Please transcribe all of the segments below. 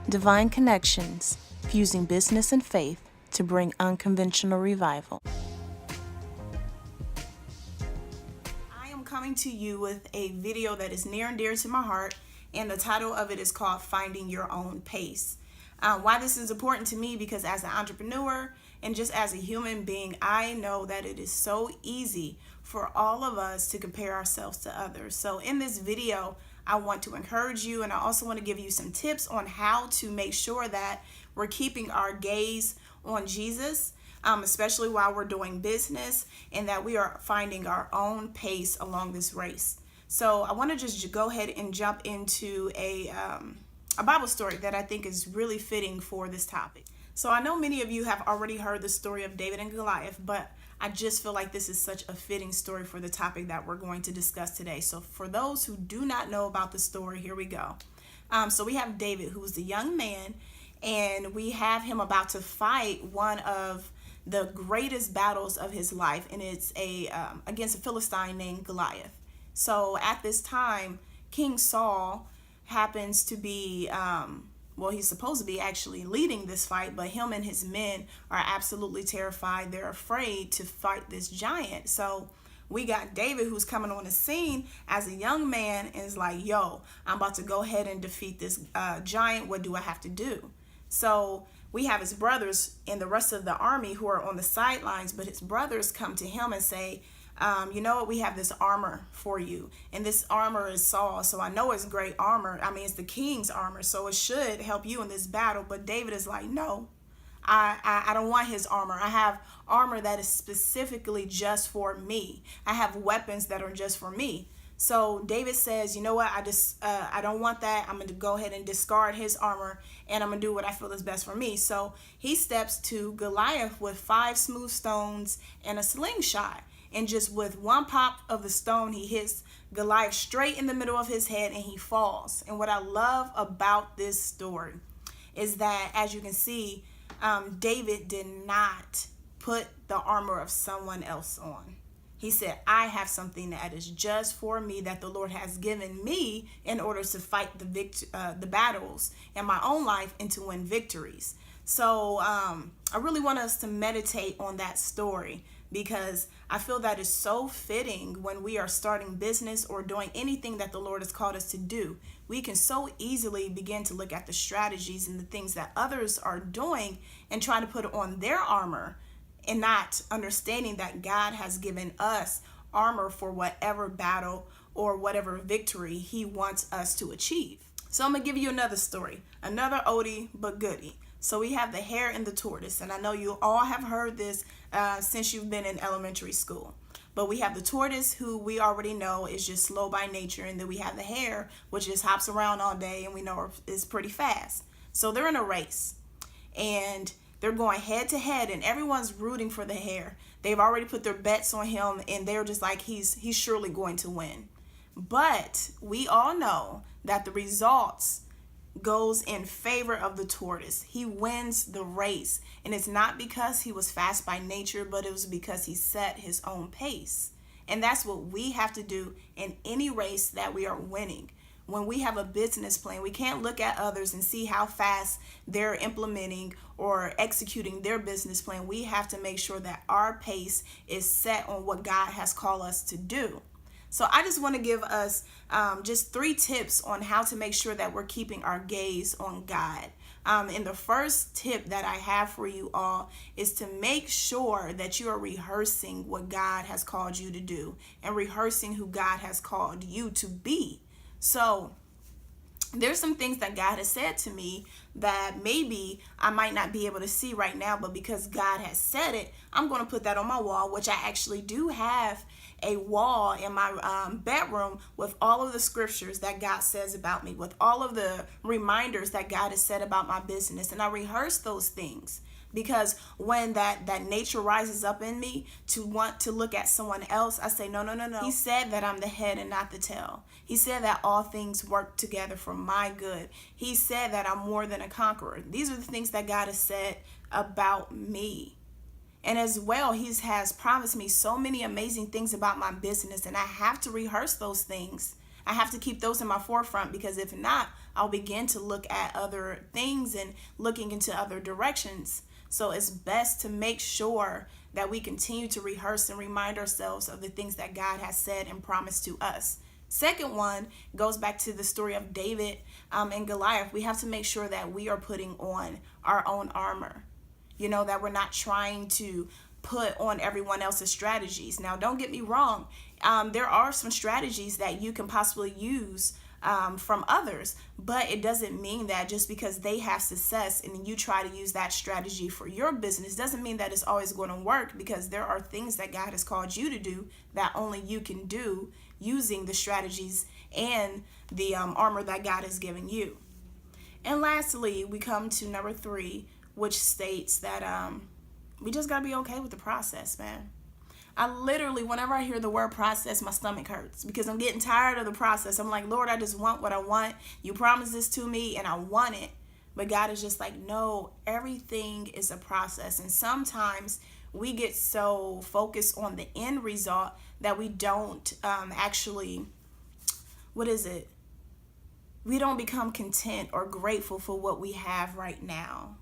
Divine Connections, fusing business and faith to bring unconventional revival. I am coming to you with a video that is near and dear to my heart, and the title of it is called Finding Your Own Pace. Why this is important to me, because as an entrepreneur and just as a human being, I know that it is so easy for all of us to compare ourselves to others. So in this video, I want to encourage you, and I also want to give you some tips on how to make sure that we're keeping our gaze on Jesus, especially while we're doing business, and that we are finding our own pace along this race. So I want to just go ahead and jump into a Bible story that I think is really fitting for this topic. So I know many of you have already heard the story of David and Goliath, but I just feel like this is such a fitting story for the topic that we're going to discuss today. So for those who do not know about the story, here we go. So we have David, who was the young man, and we have him about to fight one of the greatest battles of his life, and it's against a Philistine named Goliath. So at this time, King Saul happens to be he's supposed to be actually leading this fight, but him and his men are absolutely terrified. They're afraid to fight this giant. So we got David, who's coming on the scene as a young man, and is like, yo, I'm about to go ahead and defeat this giant. What do I have to do? So we have his brothers and the rest of the army who are on the sidelines, but his brothers come to him and say, you know what, we have this armor for you, and this armor is Saul, so I know it's great armor. I mean, it's the king's armor, so it should help you in this battle. But David is like, no, I don't want his armor. I have armor that is specifically just for me. I have weapons that are just for me. So David says, you know what, I don't want that. I'm going to go ahead and discard his armor, and I'm going to do what I feel is best for me. So he steps to Goliath with 5 smooth stones and a slingshot. And just with one pop of the stone, he hits Goliath straight in the middle of his head, and he falls. And what I love about this story is that, as you can see, David did not put the armor of someone else on. He said, I have something that is just for me, that the Lord has given me in order to fight the battles in my own life and to win victories. So I really want us to meditate on that story, because I feel that is so fitting when we are starting business or doing anything that the Lord has called us to do. We can so easily begin to look at the strategies and the things that others are doing and try to put on their armor, and not understanding that God has given us armor for whatever battle or whatever victory he wants us to achieve. So I'm going to give you another story, another oldie but goodie. So we have the hare and the tortoise, and I know you all have heard this since you've been in elementary school. But we have the tortoise, who we already know is just slow by nature, and then we have the hare, which just hops around all day, and we know is pretty fast. So they're in a race, and they're going head to head, and everyone's rooting for the hare. They've already put their bets on him, and they're just like, he's surely going to win. But we all know that the results goes in favor of the tortoise. He wins the race, and it's not because he was fast by nature, but it was because he set his own pace. And that's what we have to do in any race that we are winning. When we have a business plan, we can't look at others and see how fast they're implementing or executing their business plan. We have to make sure that our pace is set on what God has called us to do. So I just want to give us just 3 tips on how to make sure that we're keeping our gaze on God. And the first tip that I have for you all is to make sure that you are rehearsing what God has called you to do, and rehearsing who God has called you to be. So there's some things that God has said to me that maybe I might not be able to see right now, but because God has said it, I'm going to put that on my wall, which I actually do have a wall in my bedroom with all of the scriptures that God says about me, with all of the reminders that God has said about my business. And I rehearse those things, because when that nature rises up in me to want to look at someone else, I say, no. He said that I'm the head and not the tail. He said that all things work together for my good. He said that I'm more than a conqueror. These are the things that God has said about me. And as well, he has promised me so many amazing things about my business, and I have to rehearse those things. I have to keep those in my forefront, because if not, I'll begin to look at other things and looking into other directions. So it's best to make sure that we continue to rehearse and remind ourselves of the things that God has said and promised to us. Second one goes back to the story of David and Goliath. We have to make sure that we are putting on our own armor. That we're not trying to put on everyone else's strategies. Now, don't get me wrong. There are some strategies that you can possibly use from others, but it doesn't mean that just because they have success and you try to use that strategy for your business doesn't mean that it's always going to work, because there are things that God has called you to do that only you can do using the strategies and the armor that God has given you. And lastly, we come to number 3, which states that we just got to be okay with the process, man. I literally, whenever I hear the word process, my stomach hurts, because I'm getting tired of the process. I'm like, Lord, I just want what I want. You promised this to me and I want it. But God is just like, no, everything is a process. And sometimes we get so focused on the end result that we don't we don't become content or grateful for what we have right now.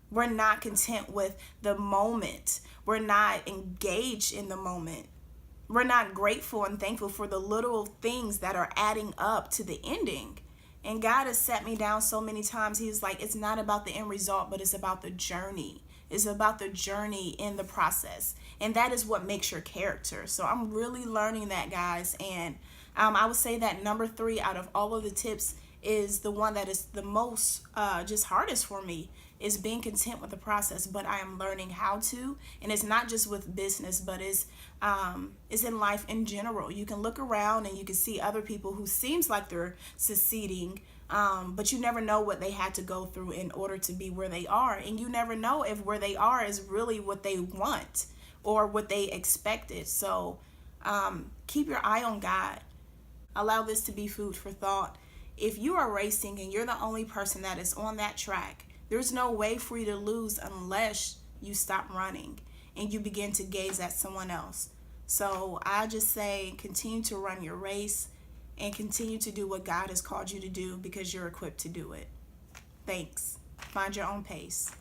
We're not content with the moment. We're not engaged in the moment. We're not grateful and thankful for the little things that are adding up to the ending. And God has set me down so many times. He's like, it's not about the end result, but it's about the journey. It's about the journey in the process. And that is what makes your character. So I'm really learning that, guys. And I would say that number 3 out of all of the tips is the one that is the most just hardest for me, is being content with the process. But I am learning how to, and it's not just with business, but it's in life in general. You can look around and you can see other people who seems like they're succeeding, but you never know what they had to go through in order to be where they are. And you never know if where they are is really what they want or what they expected. So keep your eye on God. Allow this to be food for thought. If you are racing and you're the only person that is on that track, there's no way for you to lose unless you stop running and you begin to gaze at someone else. So I just say, continue to run your race and continue to do what God has called you to do, because you're equipped to do it. Thanks. Find your own pace.